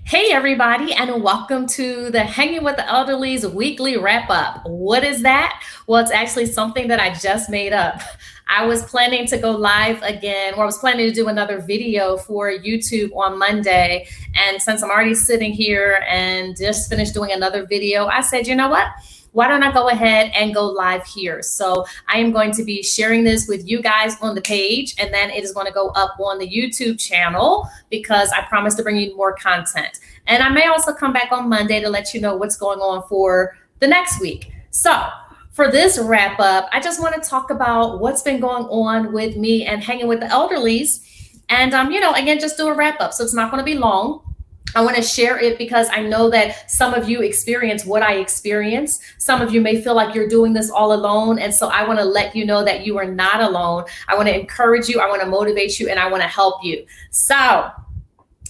Hey, everybody, and welcome to the Hanging with the Elderly's weekly wrap up. What is that? Well, it's actually something that I just made up. I was planning to go live again, or I was planning to do another video for YouTube on Monday. And since I'm already sitting here and just finished doing another video, I said, you know what? Why don't I go ahead and go live here? So I am going to be sharing this with you guys on the page, and then it is going to go up on the YouTube channel because I promise to bring you more content. And I may also come back on Monday to let you know what's going on for the next week. So for this wrap up, I just want to talk about what's been going on with me and hanging with the elderlies. And, again, just do a wrap up. So it's not going to be long. I want to share it because I know that some of you experience what I experience. Some of you may feel like you're doing this all alone. And so I want to let you know that you are not alone. I want to encourage you. I want to motivate you, and I want to help you. So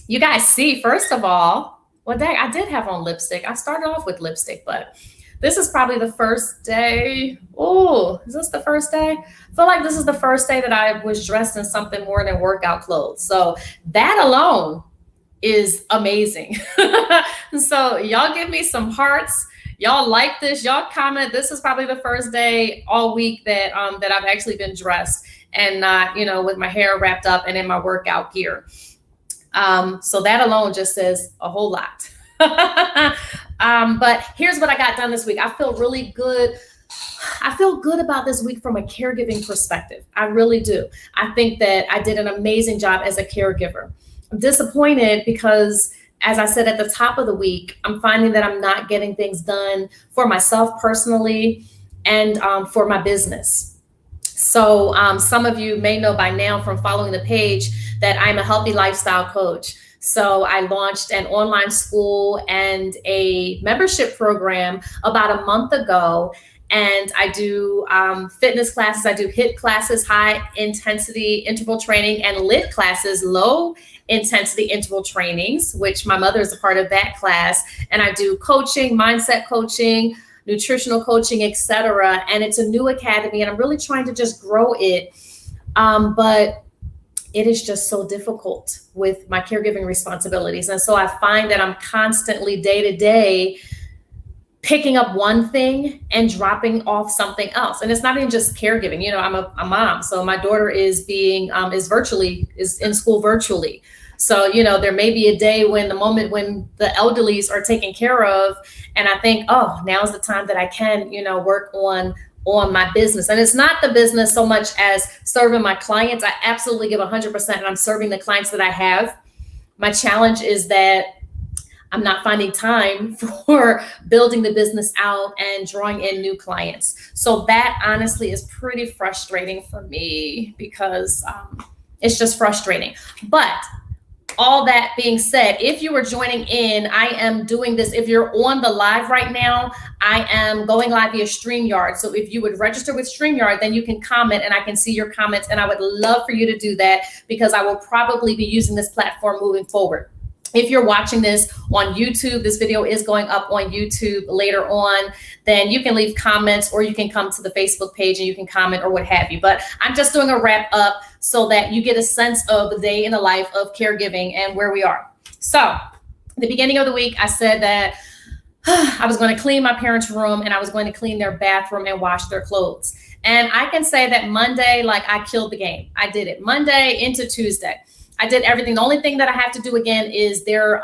you guys see, first of all, well, dang, I did have on lipstick. I started off with lipstick, but this is probably the first day. Oh, is this the first day? I feel like this is the first day that I was dressed in something more than workout clothes. So that alone is amazing. So y'all give me some hearts. Y'all like this, y'all comment. This is probably the first day all week that I've actually been dressed and not, with my hair wrapped up and in my workout gear. So that alone just says a whole lot. But here's what I got done this week. I feel really good. I feel good about this week from a caregiving perspective. I really do. I think that I did an amazing job as a caregiver. I'm disappointed because, as I said at the top of the week, I'm finding that I'm not getting things done for myself personally and for my business. So some of you may know by now from following the page that I'm a healthy lifestyle coach. So I launched an online school and a membership program about a month ago. And I do fitness classes. I do HIIT classes, high intensity interval training, and LIT classes, low intensity interval trainings, which my mother is a part of that class. And I do coaching, mindset coaching, nutritional coaching, etc. And it's a new academy, and I'm really trying to just grow it. But it is just so difficult with my caregiving responsibilities. And so I find that I'm constantly day to day picking up one thing and dropping off something else. And it's not even just caregiving. I'm a mom. So my daughter is is in school virtually. So, there may be a day when the elderlies are taken care of, and I think, oh, now's the time that I can, work on my business. And it's not the business so much as serving my clients. I absolutely give 100%, and I'm serving the clients that I have. My challenge is that I'm not finding time for building the business out and drawing in new clients. So that honestly is pretty frustrating for me because it's just frustrating. But all that being said, if you are joining in, I am doing this. If you're on the live right now, I am going live via StreamYard. So if you would register with StreamYard, then you can comment and I can see your comments. And I would love for you to do that because I will probably be using this platform moving forward. If you're watching this on YouTube, this video is going up on YouTube later on, then you can leave comments or you can come to the Facebook page and you can comment or what have you. But I'm just doing a wrap up so that you get a sense of the day in the life of caregiving and where we are. So at the beginning of the week, I said that I was going to clean my parents' room and I was going to clean their bathroom and wash their clothes. And I can say that Monday, I killed the game. I did it Monday into Tuesday. I did everything. The only thing that I have to do again is their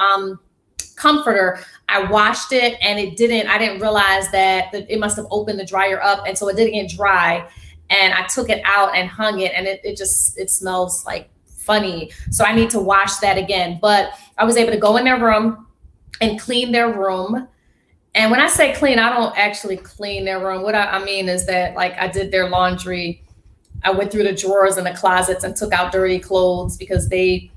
comforter. I washed it and I didn't realize that it must have opened the dryer up. And so it didn't get dry. And I took it out and hung it, and it smells like funny. So I need to wash that again. But I was able to go in their room and clean their room. And when I say clean, I don't actually clean their room. What I mean is that I did their laundry. I went through the drawers and the closets and took out dirty clothes because they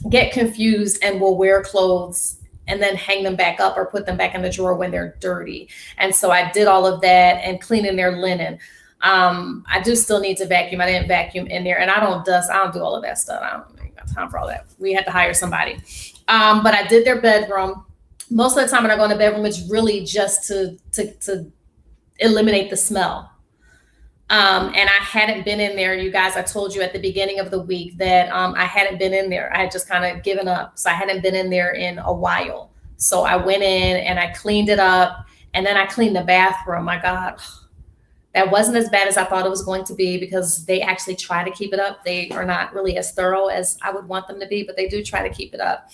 get confused and will wear clothes and then hang them back up or put them back in the drawer when they're dirty. And so I did all of that and cleaning their linen. I do still need to vacuum. I didn't vacuum in there, and I don't dust. I don't do all of that stuff. I don't got time for all that. We had to hire somebody. But I did their bedroom. Most of the time when I go in the bedroom, it's really just to eliminate the smell. And I hadn't been in there, you guys. I told you at the beginning of the week that I hadn't been in there. I had just kind of given up. So I hadn't been in there in a while. So I went in and I cleaned it up, and then I cleaned the bathroom. My God, that wasn't as bad as I thought it was going to be, because they actually try to keep it up. They are not really as thorough as I would want them to be, but they do try to keep it up.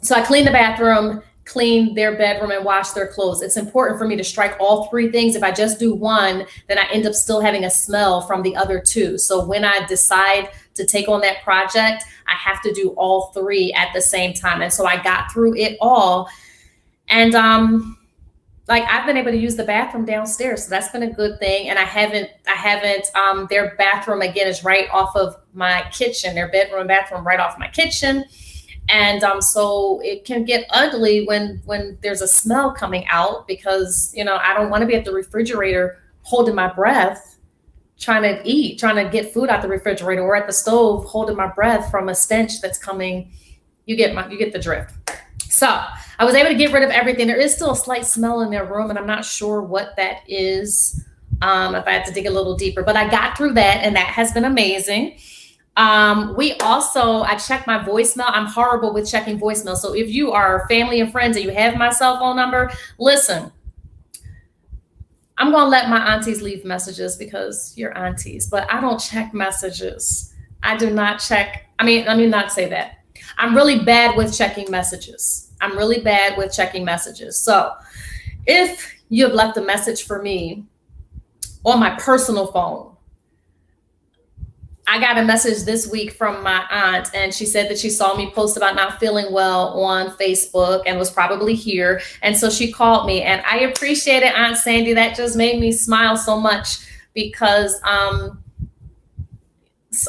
So I cleaned the bathroom, clean their bedroom, and wash their clothes. It's important for me to strike all three things. If I just do one, then I end up still having a smell from the other two. So when I decide to take on that project, I have to do all three at the same time. And so I got through it all. And like, I've been able to use the bathroom downstairs. So that's been a good thing. And I haven't, their bathroom again is right off of my kitchen, their bedroom and bathroom right off my kitchen. And so it can get ugly when there's a smell coming out, because, I don't want to be at the refrigerator holding my breath, trying to get food out the refrigerator, or at the stove holding my breath from a stench that's coming. You get the drift. So I was able to get rid of everything. There is still a slight smell in their room, and I'm not sure what that is. If I had to dig a little deeper, but I got through that, and that has been amazing. I checked my voicemail. I'm horrible with checking voicemail. So if you are family and friends and you have my cell phone number, listen, I'm going to let my aunties leave messages because you're aunties, but I don't check messages. I do not check. Let me not say that. I'm really bad with checking messages. So if you have left a message for me on my personal phone, I got a message this week from my aunt, and she said that she saw me post about not feeling well on Facebook and was probably here. And so she called me, and I appreciate it, Aunt Sandy. That just made me smile so much, because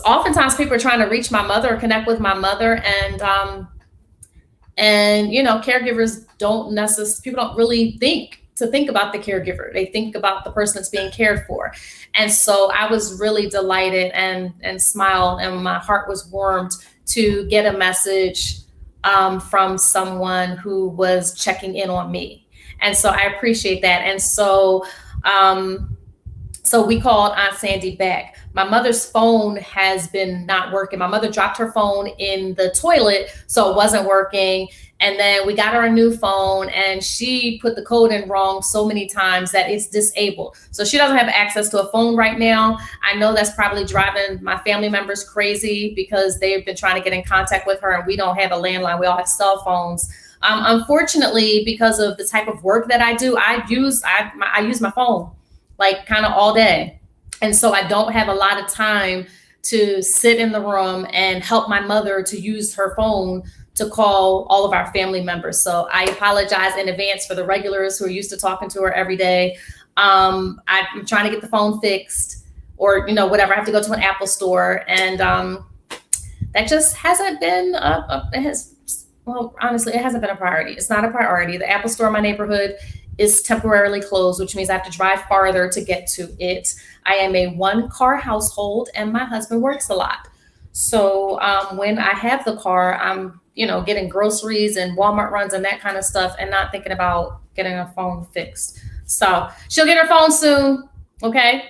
oftentimes people are trying to reach my mother or connect with my mother, and caregivers people don't really think about the caregiver. They think about the person that's being cared for. And so I was really delighted and smiled, and my heart was warmed to get a message from someone who was checking in on me. And so I appreciate that. And so we called Aunt Sandy back. My mother's phone has been not working. My mother dropped her phone in the toilet, so it wasn't working. And then we got her a new phone, and she put the code in wrong so many times that it's disabled. So she doesn't have access to a phone right now. I know that's probably driving my family members crazy, because they've been trying to get in contact with her, and we don't have a landline. We all have cell phones. Unfortunately, because of the type of work that I do, I use my phone like kind of all day. And so I don't have a lot of time to sit in the room and help my mother to use her phone to call all of our family members. So I apologize in advance for the regulars who are used to talking to her every day. I'm trying to get the phone fixed, or, whatever. I have to go to an Apple store, and that just hasn't been honestly, it hasn't been a priority. It's not a priority. The Apple store in my neighborhood is temporarily closed, which means I have to drive farther to get to it. I am a one-car household, and my husband works a lot. So when I have the car, I'm getting groceries and Walmart runs and that kind of stuff, and not thinking about getting a phone fixed. So she'll get her phone soon. Okay.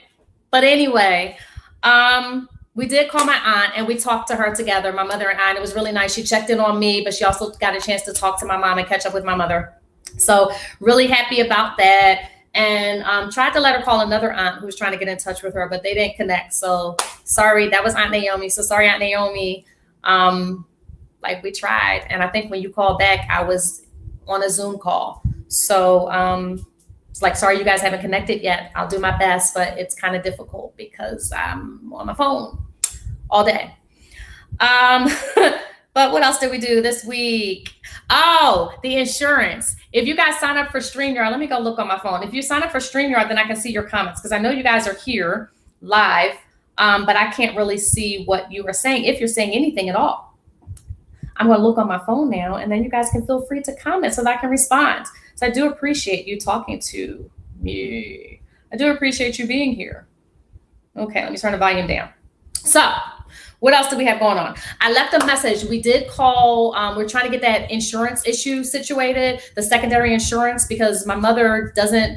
But anyway, we did call my aunt, and we talked to her together, my mother and I, and it was really nice. She checked in on me, but she also got a chance to talk to my mom and catch up with my mother. So really happy about that. And tried to let her call another aunt who was trying to get in touch with her, but they didn't connect. So sorry, that was Aunt Naomi. So sorry, Aunt Naomi. We tried. And I think when you called back, I was on a Zoom call. So it's sorry, you guys haven't connected yet. I'll do my best, but it's kind of difficult because I'm on my phone all day. But what else did we do this week? Oh, the insurance. If you guys sign up for StreamYard, let me go look on my phone. If you sign up for StreamYard, then I can see your comments, because I know you guys are here live, but I can't really see what you are saying, if you're saying anything at all. I'm going to look on my phone now, and then you guys can feel free to comment so that I can respond. So I do appreciate you talking to me. I do appreciate you being here. Okay, let me turn the volume down. So what else do we have going on? I left a message. We did call. We're trying to get that insurance issue situated, the secondary insurance, because my mother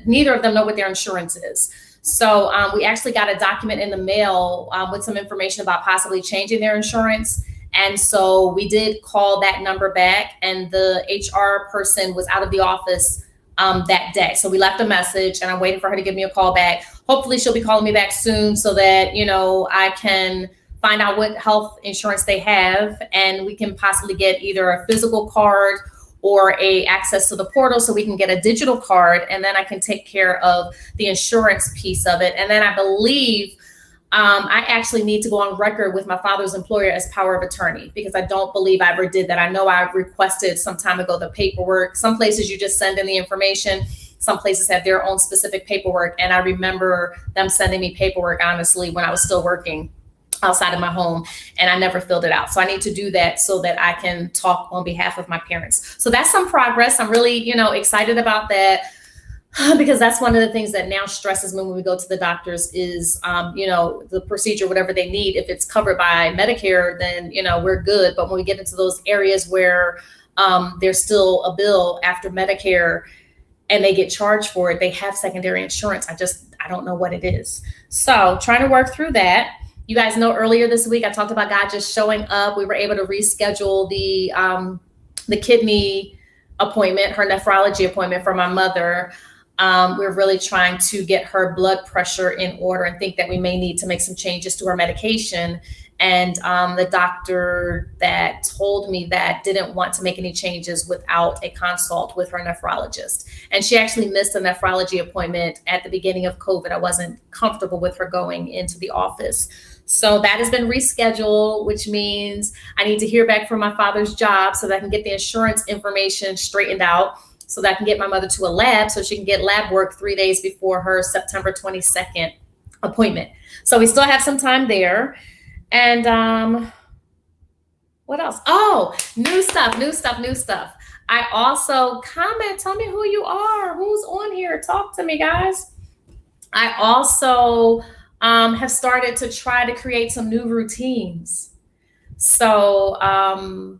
neither of them know what their insurance is. So we actually got a document in the mail with some information about possibly changing their insurance. And so we did call that number back, and the HR person was out of the office that day. So we left a message, and I'm waiting for her to give me a call back. Hopefully she'll be calling me back soon so that, you know, I can find out what health insurance they have, and we can possibly get either a physical card or a access to the portal so we can get a digital card, and then I can take care of the insurance piece of it. And then I believe I actually need to go on record with my father's employer as power of attorney, because I don't believe I ever did that. I know I requested some time ago the paperwork. Some places you just send in the information. Some places have their own specific paperwork. And I remember them sending me paperwork, honestly, when I was still working outside of my home, and I never filled it out. So I need to do that so that I can talk on behalf of my parents. So that's some progress. I'm really, you know, excited about that, because that's one of the things that now stresses me when we go to the doctors is, you know, the procedure, whatever they need. If it's covered by Medicare, then, you know, we're good. But when we get into those areas where there's still a bill after Medicare and they get charged for it, they have secondary insurance. I don't know what it is. So trying to work through that. You guys know earlier this week, I talked about God just showing up. We were able to reschedule the kidney appointment, her nephrology appointment for my mother. We're really trying to get her blood pressure in order and think that we may need to make some changes to her medication. And the doctor that told me that didn't want to make any changes without a consult with her nephrologist. And she actually missed a nephrology appointment at the beginning of COVID. I wasn't comfortable with her going into the office. So that has been rescheduled, which means I need to hear back from my father's job so that I can get the insurance information straightened out, so that I can get my mother to a lab so she can get lab work 3 days before her September 22nd appointment. So we still have some time there. And what else? Oh, new stuff. I also comment, tell me who you are, who's on here, talk to me, guys. I also have started to try to create some new routines. So, and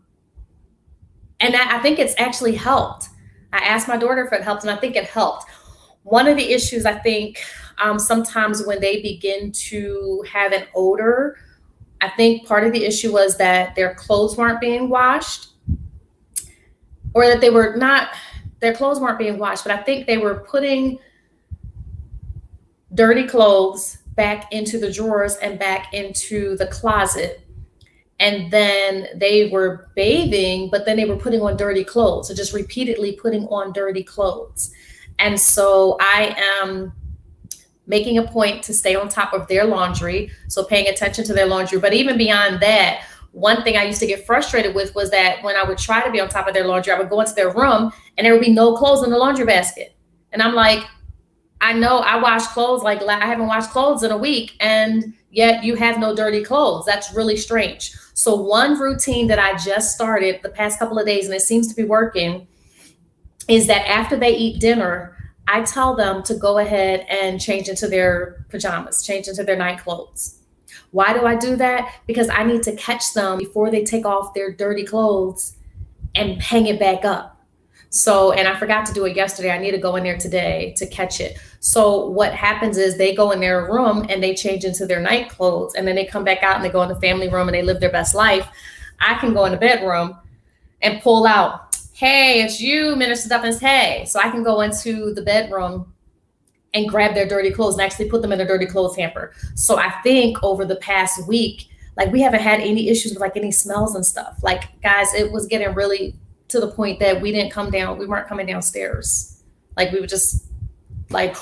I think it's actually helped. I asked my daughter if it helped, and I think it helped. One of the issues, I think, sometimes when they begin to have an odor, I think part of the issue was that their clothes weren't being washed, or that their clothes weren't being washed, but I think they were putting dirty clothes back into the drawers and back into the closet. And then they were bathing, but then they were putting on dirty clothes. So just repeatedly putting on dirty clothes. And so I am making a point to stay on top of their laundry. So paying attention to their laundry. But even beyond that, one thing I used to get frustrated with was that when I would try to be on top of their laundry, I would go into their room and there would be no clothes in the laundry basket. And I'm like, I know I wash clothes, like I haven't washed clothes in a week, and yet you have no dirty clothes. That's really strange. So one routine that I just started the past couple of days, and it seems to be working, is that after they eat dinner, I tell them to go ahead and change into their pajamas, change into their night clothes. Why do I do that? Because I need to catch them before they take off their dirty clothes and hang it back up. So, and I forgot to do it yesterday. I need to go in there today to catch it. So what happens is they go in their room and they change into their night clothes, and then they come back out and they go in the family room and they live their best life. I can go in the bedroom and pull out, hey, it's you, Minister Duffins, hey. So I can go into the bedroom and grab their dirty clothes and actually put them in their dirty clothes hamper. So I think over the past week, like we haven't had any issues with like any smells and stuff. Like, guys, it was getting really to the point that we weren't coming downstairs. Like we would just like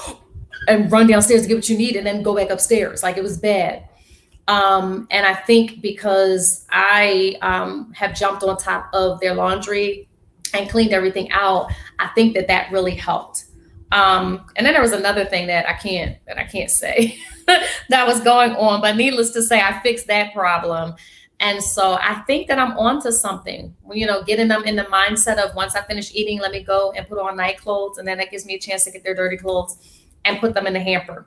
and run downstairs to get what you need and then go back upstairs. Like it was bad. And I think because I have jumped on top of their laundry and cleaned everything out, I think that really helped. And then there was another thing that I can't say that was going on, but needless to say, I fixed that problem. And so I think that I'm onto something, you know, getting them in the mindset of once I finish eating, let me go and put on night clothes. And then that gives me a chance to get their dirty clothes and put them in the hamper.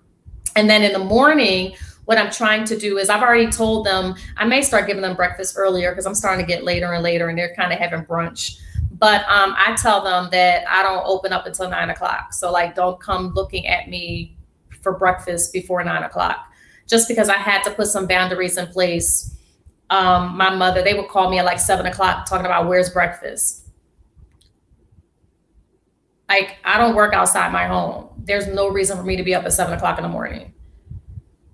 And then in the morning, what I'm trying to do is I've already told them I may start giving them breakfast earlier because I'm starting to get later and later and they're kind of having brunch. But I tell them that I don't open up until 9 o'clock. So like, don't come looking at me for breakfast before 9 o'clock, just because I had to put some boundaries in place. My mother, they would call me at like 7 o'clock talking about where's breakfast. Like, I don't work outside my home. There's no reason for me to be up at 7 o'clock in the morning.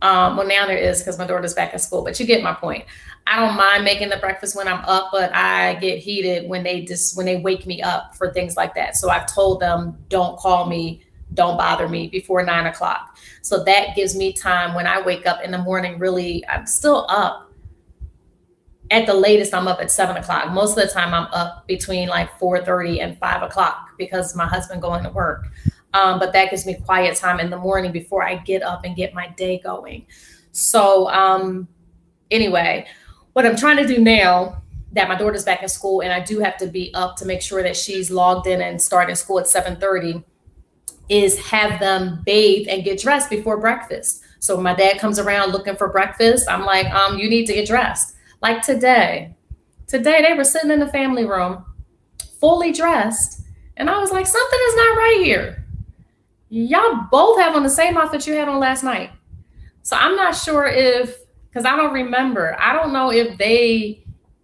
Well, now there is because my daughter's back at school, but you get my point. I don't mind making the breakfast when I'm up, but I get heated when they wake me up for things like that. So I've told them, don't call me, don't bother me before 9 o'clock. So that gives me time when I wake up in the morning. Really, I'm still up. At the latest, I'm up at 7 o'clock. Most of the time I'm up between like 4:30 and 5 o'clock because my husband going to work. But that gives me quiet time in the morning before I get up and get my day going. So anyway, what I'm trying to do now that my daughter's back in school and I do have to be up to make sure that she's logged in and starting school at 7:30 is have them bathe and get dressed before breakfast. So when my dad comes around looking for breakfast, I'm like, you need to get dressed. Like today they were sitting in the family room, fully dressed. And I was like, something is not right here. Y'all both have on the same outfit you had on last night. So I'm not sure because I don't remember. I don't know if they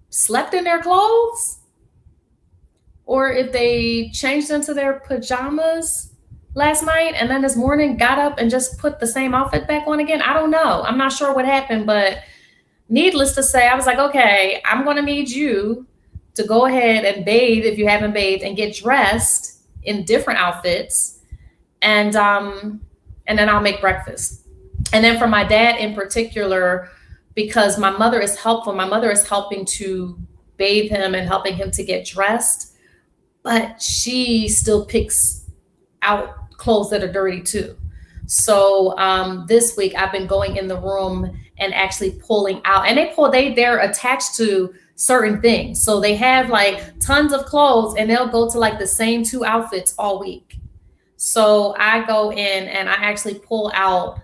slept in their clothes or if they changed into their pajamas last night and then this morning got up and just put the same outfit back on again. I don't know. I'm not sure what happened, but needless to say, I was like, okay, I'm going to need you to go ahead and bathe if you haven't bathed and get dressed in different outfits. And then I'll make breakfast. And then for my dad in particular, because my mother is helpful, my mother is helping to bathe him and helping him to get dressed, but she still picks out clothes that are dirty too. So this week I've been going in the room and actually pulling out, and they're attached to certain things. So they have like tons of clothes and they'll go to like the same 2 outfits all week. So I go in and I actually pull out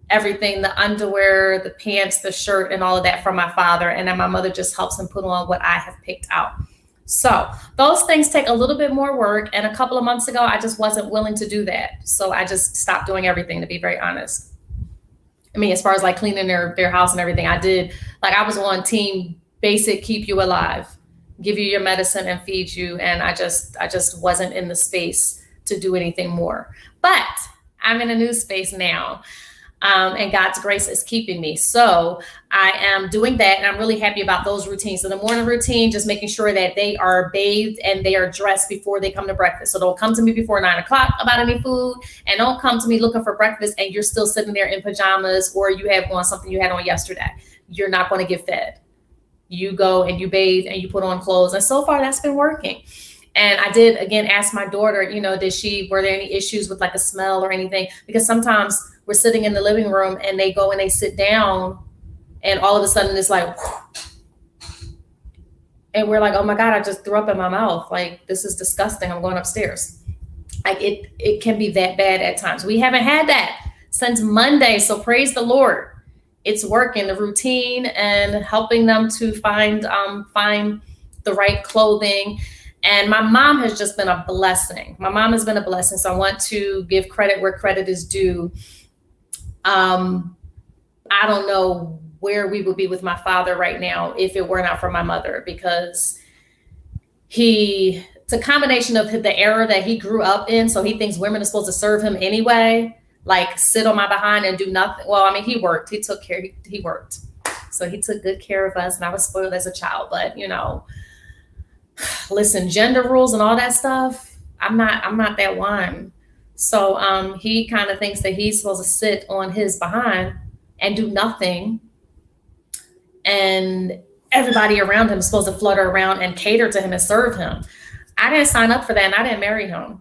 everything, the underwear, the pants, the shirt, and all of that from my father. And then my mother just helps him put on what I have picked out. So those things take a little bit more work. And a couple of months ago, I just wasn't willing to do that. So I just stopped doing everything, to be very honest. I mean, as far as like cleaning their house and everything, I did, like I was on team basic, keep you alive, give you your medicine and feed you. And I just wasn't in the space to do anything more. But I'm in a new space now. And God's grace is keeping me. So I am doing that. And I'm really happy about those routines. So the morning routine, just making sure that they are bathed and they are dressed before they come to breakfast. So don't come to me before 9 o'clock about any food. And don't come to me looking for breakfast and you're still sitting there in pajamas or you have on something you had on yesterday. You're not going to get fed. You go and you bathe and you put on clothes. And so far that's been working. And I did, again, ask my daughter, were there any issues with like a smell or anything? Because sometimes we're sitting in the living room and they go and they sit down and all of a sudden it's like, and we're like, oh my God, I just threw up in my mouth. Like, this is disgusting. I'm going upstairs. Like it can be that bad at times. We haven't had that since Monday. So praise the Lord. It's working, the routine and helping them to find the right clothing. And my mom has just been a blessing. My mom has been a blessing. So I want to give credit where credit is due. I don't know where we would be with my father right now if it were not for my mother, because it's a combination of the era that he grew up in. So he thinks women are supposed to serve him anyway, like sit on my behind and do nothing. Well, I mean, he worked, he took care, he worked. So he took good care of us and I was spoiled as a child, but listen, gender rules and all that stuff, I'm not that one. So he kind of thinks that he's supposed to sit on his behind and do nothing. And everybody around him is supposed to flutter around and cater to him and serve him. I didn't sign up for that and I didn't marry him.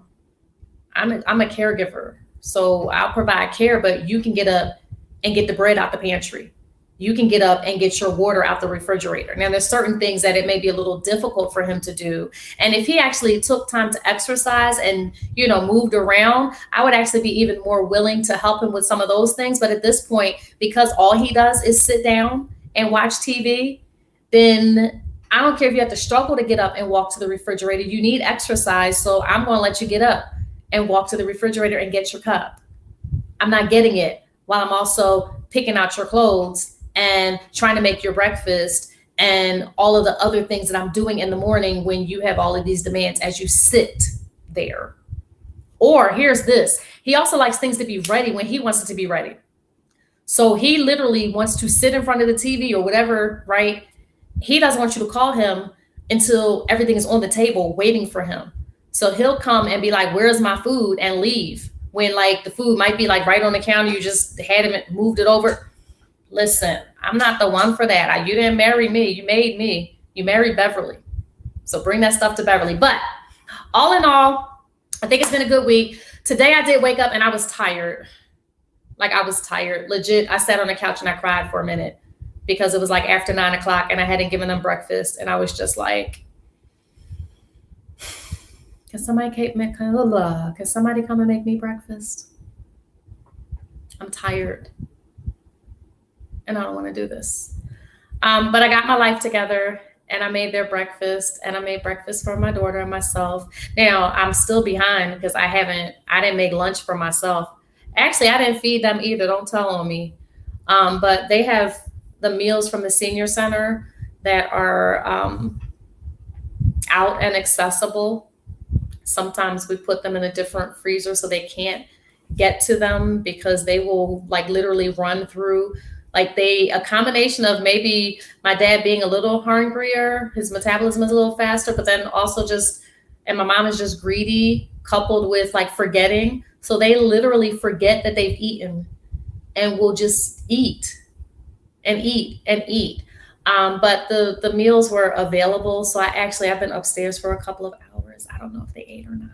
I'm a caregiver. So I'll provide care, but you can get up and get the bread out the pantry. You can get up and get your water out the refrigerator. Now, there's certain things that it may be a little difficult for him to do. And if he actually took time to exercise and, moved around, I would actually be even more willing to help him with some of those things. But at this point, because all he does is sit down and watch TV, then I don't care if you have to struggle to get up and walk to the refrigerator. You need exercise. So I'm going to let you get up and walk to the refrigerator and get your cup. I'm not getting it while I'm also picking out your clothes and trying to make your breakfast and all of the other things that I'm doing in the morning when you have all of these demands as you sit there. Or here's this. He also likes things to be ready when he wants it to be ready. So he literally wants to sit in front of the TV or whatever, right? He doesn't want you to call him until everything is on the table waiting for him. So he'll come and be like, where's my food, and leave when like the food might be like right on the counter. You just had him, moved it over. Listen, I'm not the one for that. You didn't marry me. You made me. You married Beverly. So bring that stuff to Beverly. But all in all, I think it's been a good week. Today I did wake up and I was tired. Like I was tired. Legit. I sat on the couch and I cried for a minute because it was like after 9 o'clock and I hadn't given them breakfast. And I was just like, can somebody come and make me breakfast? I'm tired. And I don't want to do this. But I got my life together and I made their breakfast and I made breakfast for my daughter and myself. Now I'm still behind because I didn't make lunch for myself. Actually, I didn't feed them either. Don't tell on me. But they have the meals from the senior center that are out and accessible. Sometimes we put them in a different freezer so they can't get to them because they will like literally run through. Like a combination of maybe my dad being a little hungrier, his metabolism is a little faster, but then also and my mom is just greedy, coupled with like forgetting. So they literally forget that they've eaten and will just eat and eat and eat. But the meals were available. So I've been upstairs for a couple of hours. I don't know if they ate or not.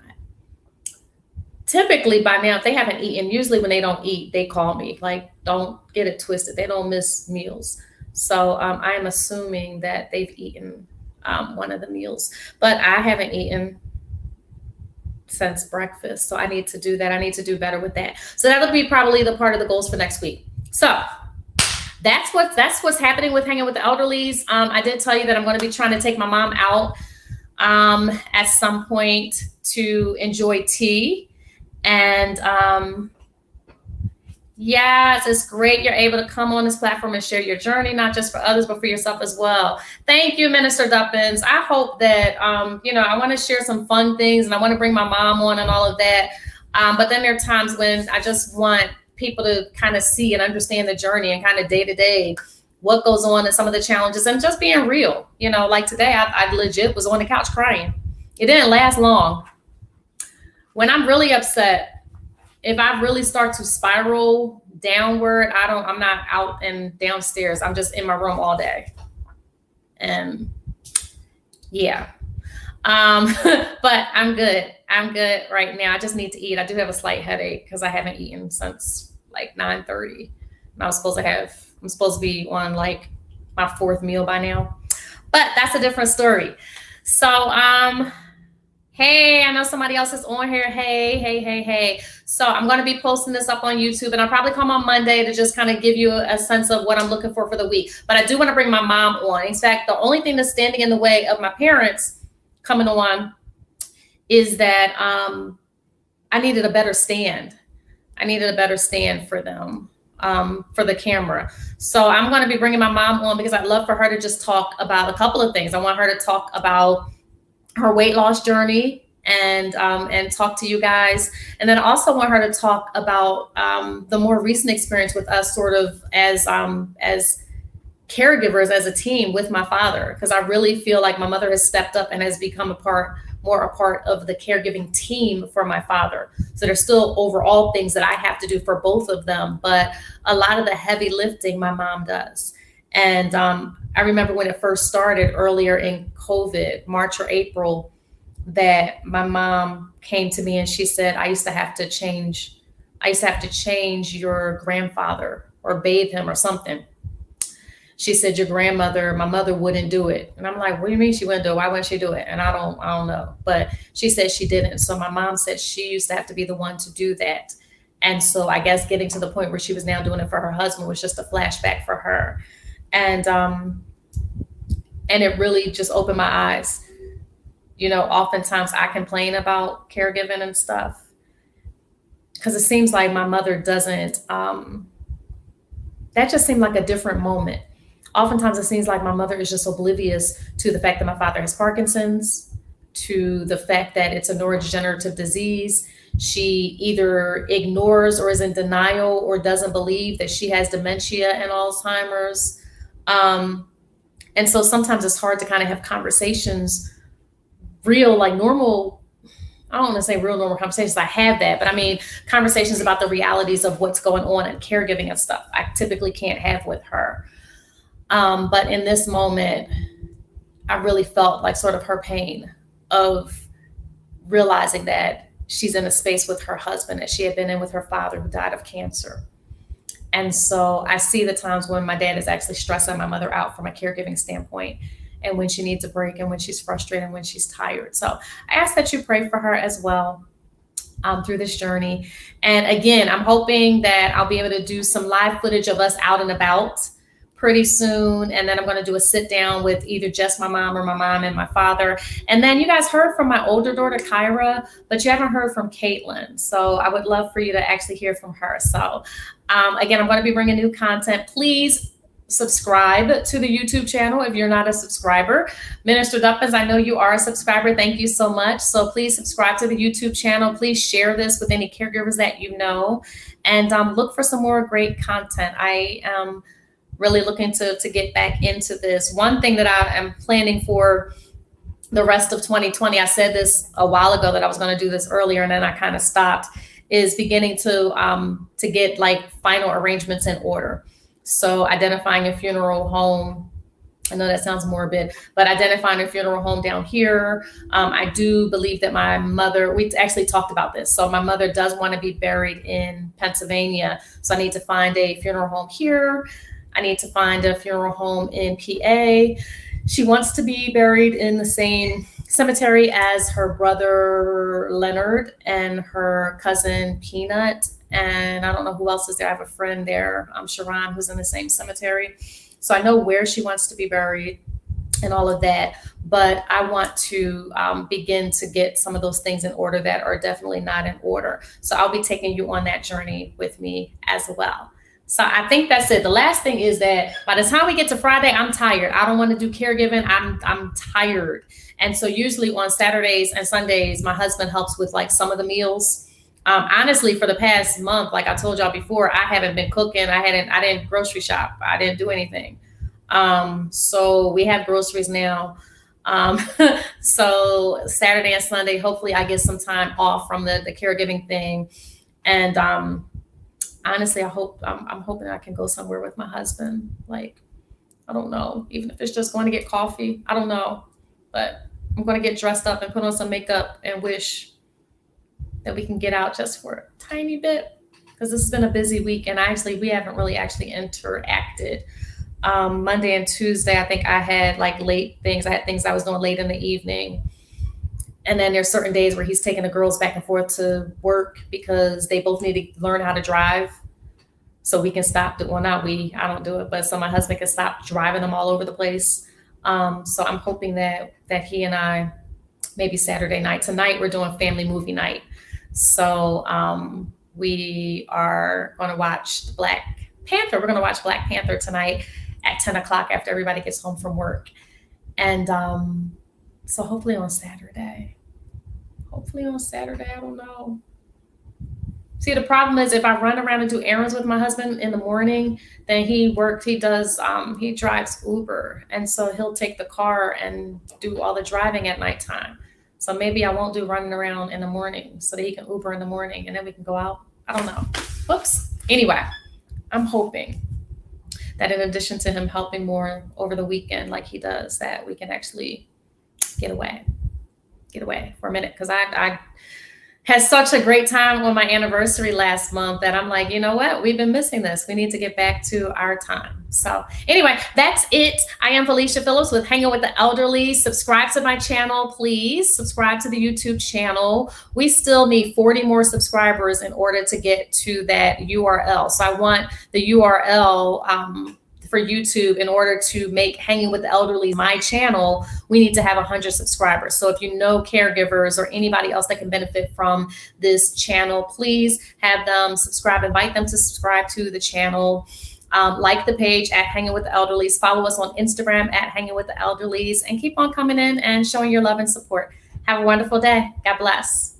Typically by now, if they haven't eaten, usually when they don't eat, they call me. Like, don't get it twisted. They don't miss meals. So I am assuming that they've eaten one of the meals, but I haven't eaten since breakfast. So I need to do that. I need to do better with that. So that'll be probably the part of the goals for next week. So that's what's happening with hanging with the elderlies. I did tell you that I'm going to be trying to take my mom out at some point to enjoy tea. And yes, it's great you're able to come on this platform and share your journey, not just for others, but for yourself as well. Thank you, Minister Duppins. I hope that, I want to share some fun things and I want to bring my mom on and all of that. But then there are times when I just want people to kind of see and understand the journey and kind of day to day what goes on and some of the challenges and just being real. Like today, I legit was on the couch crying. It didn't last long. When I'm really upset, if I really start to spiral downward, I'm not out and downstairs. I'm just in my room all day. And yeah. But I'm good. I'm good right now. I just need to eat. I do have a slight headache because I haven't eaten since like 9:30. And I'm supposed to be on like my fourth meal by now. But that's a different story. So, hey, I know somebody else is on here. Hey. So I'm going to be posting this up on YouTube and I'll probably come on Monday to just kind of give you a sense of what I'm looking for the week. But I do want to bring my mom on. In fact, the only thing that's standing in the way of my parents coming on is that I needed a better stand. I needed a better stand for them, for the camera. So I'm going to be bringing my mom on because I'd love for her to just talk about a couple of things. I want her to talk about her weight loss journey and talk to you guys. And then I also want her to talk about the more recent experience with us sort of as caregivers, as a team with my father, because I really feel like my mother has stepped up and has become a part of the caregiving team for my father. So there's still overall things that I have to do for both of them, but a lot of the heavy lifting my mom does. And I remember when it first started earlier in COVID, March or April, that my mom came to me and she said, I used to have to change your grandfather or bathe him or something. She said, my mother wouldn't do it. And I'm like, what do you mean she wouldn't do it? Why wouldn't she do it? And I don't know. But she said she didn't. So my mom said she used to have to be the one to do that. And so I guess getting to the point where she was now doing it for her husband was just a flashback for her. And it really just opened my eyes. Oftentimes I complain about caregiving and stuff. because it seems like my mother doesn't, that just seemed like a different moment. Oftentimes it seems like my mother is just oblivious to the fact that my father has Parkinson's, to the fact that it's a neurodegenerative disease. She either ignores or is in denial or doesn't believe that she has dementia and Alzheimer's. And so sometimes it's hard to kind of have conversations, real, like normal. I don't want to say real normal conversations. I have that, but I mean, conversations about the realities of what's going on in caregiving and stuff. I typically can't have with her. But in this moment, I really felt like sort of her pain of realizing that she's in a space with her husband that she had been in with her father, who died of cancer. And so I see the times when my dad is actually stressing my mother out from a caregiving standpoint, and when she needs a break, and when she's frustrated, and when she's tired. So I ask that you pray for her as well through this journey. And again, I'm hoping that I'll be able to do some live footage of us out and about pretty soon. And then I'm going to do a sit down with either just my mom or my mom and my father. And then you guys heard from my older daughter, Kyra, but you haven't heard from Caitlin. So I would love for you to actually hear from her. So again, I'm going to be bringing new content. Please subscribe to the YouTube channel if you're not a subscriber. Minister Duppins, I know you are a subscriber. Thank you so much. So please subscribe to the YouTube channel. Please share this with any caregivers that you know, and look for some more great content. I am really looking to get back into this. One thing that I am planning for the rest of 2020, I said this a while ago that I was going to do this earlier, and then I kind of stopped, is beginning to get like final arrangements in order. So identifying a funeral home. I know that sounds morbid, but identifying a funeral home down here. I do believe that my mother, we actually talked about this. So my mother does want to be buried in Pennsylvania. So I need to find a funeral home here. I need to find a funeral home in PA. She wants to be buried in the same cemetery as her brother Leonard and her cousin Peanut. And I don't know who else is there. I have a friend there, Sharon, who's in the same cemetery. So I know where she wants to be buried and all of that. But I want to begin to get some of those things in order that are definitely not in order. So I'll be taking you on that journey with me as well. So I think that's it. The last thing is that by the time we get to Friday, I'm tired. I don't want to do caregiving. I'm tired. And so usually on Saturdays and Sundays, my husband helps with like some of the meals. Honestly, for the past month, like I told y'all before, I haven't been cooking. I didn't grocery shop. I didn't do anything. So we have groceries now. So Saturday and Sunday, hopefully I get some time off from the caregiving thing. And honestly, I'm hoping I can go somewhere with my husband. Like, I don't know, even if it's just going to get coffee, I don't know, but I'm going to get dressed up and put on some makeup and wish that we can get out just for a tiny bit, because this has been a busy week. And we haven't really actually interacted. Monday and Tuesday, I think I had like late things. I had things I was doing late in the evening. And then there's certain days where he's taking the girls back and forth to work because they both need to learn how to drive. So we can stop. Well, not we, I don't do it, but so my husband can stop driving them all over the place. So I'm hoping that he and I, maybe Saturday night, tonight we're doing family movie night. So we are going to watch Black Panther. We're going to watch Black Panther tonight at 10 o'clock after everybody gets home from work. And so hopefully on Saturday, I don't know. See, the problem is if I run around and do errands with my husband in the morning, then he drives Uber. And so he'll take the car and do all the driving at nighttime. So maybe I won't do running around in the morning so that he can Uber in the morning and then we can go out. I don't know. Whoops. Anyway, I'm hoping that in addition to him helping more over the weekend like he does, that we can actually get away for a minute. Because I had such a great time on my anniversary last month that I'm like, you know what? We've been missing this. We need to get back to our time. So anyway, that's it. I am Felicia Phillips with Hanging with the Elderly. Subscribe to my channel, please. Subscribe to the YouTube channel. We still need 40 more subscribers in order to get to that URL. So I want the URL for YouTube, in order to make Hanging with the Elderly my channel, we need to have 100 subscribers. So if you know caregivers or anybody else that can benefit from this channel, please have them subscribe, invite them to subscribe to the channel. Like the page at Hanging with the Elderlies, follow us on Instagram at Hanging with the Elderlies, and keep on coming in and showing your love and support. Have a wonderful day. God bless.